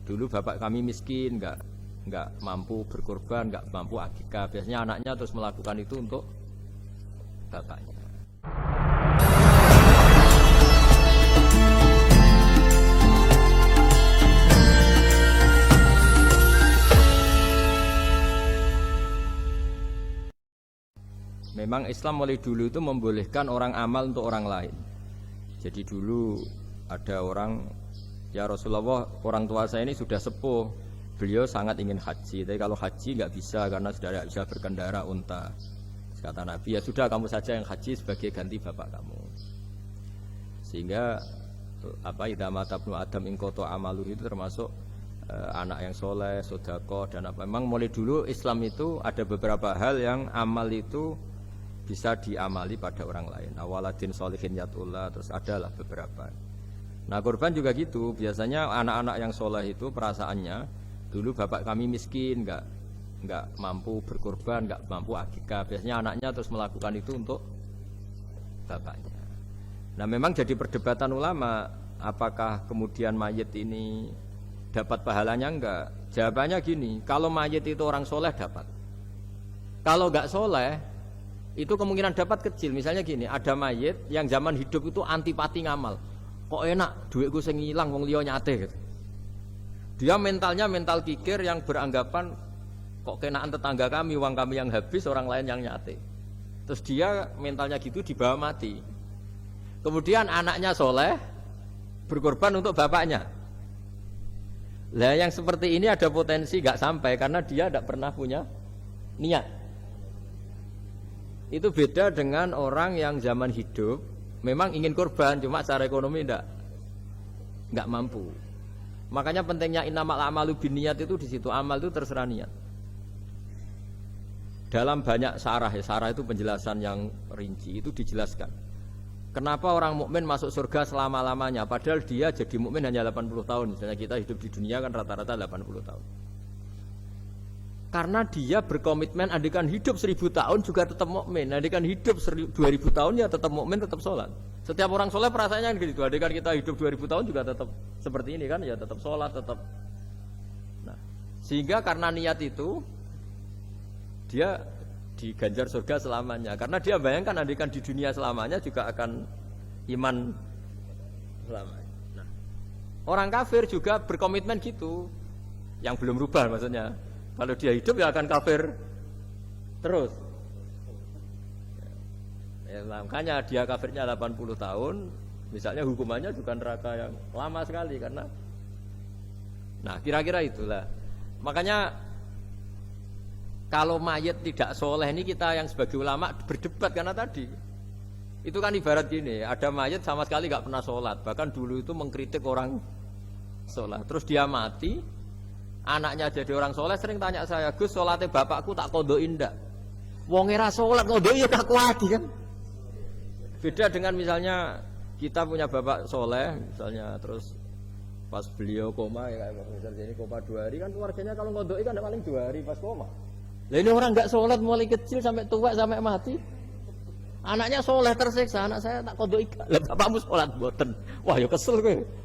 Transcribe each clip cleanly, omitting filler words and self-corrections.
dulu bapak kami miskin, nggak mampu berkorban, nggak mampu akikah. Biasanya anaknya terus melakukan itu untuk bapaknya. Memang Islam mulai dulu itu membolehkan orang amal untuk orang lain. Jadi dulu ada orang, ya Rasulullah, orang tua saya ini sudah sepuh, beliau sangat ingin haji, tapi kalau haji nggak bisa karena sudah tidak bisa berkendara unta. Kata Nabi, ya sudah kamu saja yang haji sebagai ganti bapak kamu. Sehingga idza mata ibnu Adam in qata amaluhu itu termasuk anak yang soleh, sodako dan apa. Memang mulai dulu Islam itu ada beberapa hal yang amal itu bisa diamali pada orang lain. Awaladin solihin yatullah, terus adalah beberapa. Nah korban juga gitu. Biasanya anak-anak yang soleh itu perasaannya dulu bapak kami miskin, nggak mampu berkorban, nggak mampu akikah. Biasanya anaknya terus melakukan itu untuk bapaknya. Nah memang jadi perdebatan ulama, apakah kemudian mayit ini dapat pahalanya enggak? Jawabannya gini, kalau mayit itu orang soleh dapat. Kalau nggak soleh, itu kemungkinan dapat kecil. Misalnya gini, ada mayit yang zaman hidup itu antipati ngamal. Kok enak, duitku sing ilang wong liya nyate gitu. Dia mentalnya mental kikir yang beranggapan kok kenaan tetangga kami, uang kami yang habis, orang lain yang nyate. Terus dia mentalnya gitu dibawa mati. Kemudian anaknya soleh berkorban untuk bapaknya. Lah yang seperti ini ada potensi gak sampai karena dia tidak pernah punya niat. Itu beda dengan orang yang zaman hidup memang ingin korban, cuma secara ekonomi nggak mampu. Makanya pentingnya innamal a'malu binniyat itu di situ. Amal itu terserah niat. Dalam banyak sarah, ya sarah itu penjelasan yang rinci itu dijelaskan. Kenapa orang mukmin masuk surga selama-lamanya padahal dia jadi mukmin hanya 80 tahun. Misalnya kita hidup di dunia kan rata-rata 80 tahun. Karena dia berkomitmen andikan hidup 1000 tahun juga tetap mukmin, andikan hidup 2000 tahun ya tetap mukmin, tetap sholat. Setiap orang sholat perasaannya gitu. Andikan kita hidup 2000 tahun juga tetap seperti ini kan, ya tetap sholat, tetap. Nah, sehingga karena niat itu dia diganjar surga selamanya. Karena dia bayangkan andikan di dunia selamanya juga akan iman selamanya. Nah, orang kafir juga berkomitmen gitu, yang belum rubah maksudnya. Kalau dia hidup ya akan kafir terus. Ya, makanya dia kafirnya 80 tahun, misalnya hukumannya juga neraka yang lama sekali karena. Nah, kira-kira itulah. Makanya kalau mayat tidak soleh ini kita yang sebagai ulama berdebat karena tadi. Itu kan ibarat gini, ada mayat sama sekali nggak pernah sholat, bahkan dulu itu mengkritik orang sholat. Terus dia mati. Anaknya jadi orang soleh sering tanya saya, Gus, sholatnya bapakku tak kodoin ndak? Wong era sholat kodoin ya tak kuati kan? Beda dengan misalnya kita punya bapak soleh, misalnya terus pas beliau koma ya kayak misalnya ini koma 2 hari kan keluarganya kalau kodoin kan paling 2 hari pas koma. Lah ini orang nggak sholat mulai kecil sampai tua sampai mati. Anaknya soleh tersiksa, anak saya tak kodoin. Lah bapakmu sholat boten. Wah ya kesel gue.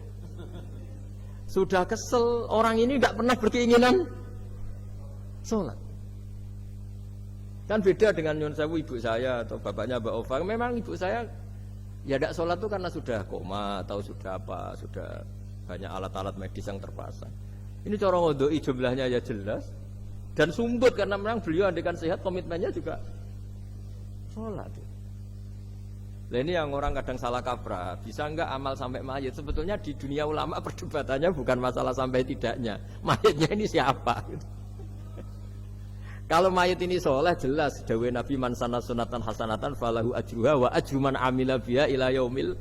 Sudah kesel, orang ini tidak pernah berkeinginan sholat. Kan beda dengan Nyun Sewu ibu saya atau bapaknya Mbak Ova. Memang ibu saya ya tidak sholat itu karena sudah koma atau sudah apa, sudah banyak alat-alat medis yang terpasang. Ini cara ngodoi jumlahnya ya jelas dan sumbut karena memang beliau andikan sehat komitmennya juga sholat. Nah ini yang orang kadang salah kaprah, bisa enggak amal sampai mayit? Sebetulnya di dunia ulama perdebatannya bukan masalah sampai tidaknya, mayitnya ini siapa? Kalau mayit ini soleh jelas, dawuh Nabi man sanna sunatan hasanatan falahu ajruha wa ajru man amila biha ila yaumil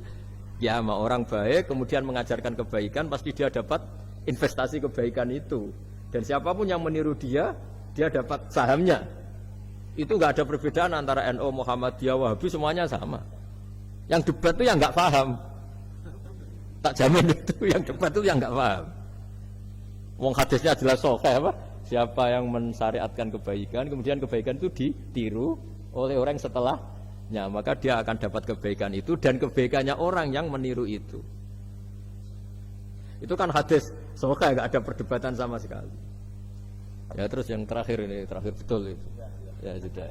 qiyamah. Orang baik kemudian mengajarkan kebaikan pasti dia dapat investasi kebaikan itu. Dan siapapun yang meniru dia dapat sahamnya. Itu enggak ada perbedaan antara NU, Muhammadiyah, Wahabi semuanya sama. Yang debat itu yang nggak paham, tak jamin itu yang debat itu yang nggak paham. Wong hadisnya jelas sahih apa? Siapa yang mensyariatkan kebaikan, kemudian kebaikan itu ditiru oleh orang setelahnya, maka dia akan dapat kebaikan itu dan kebaikannya orang yang meniru itu. Itu kan hadis Semoga nggak ada perdebatan sama sekali. Ya terus yang terakhir ini terakhir betul itu. Ya sudah.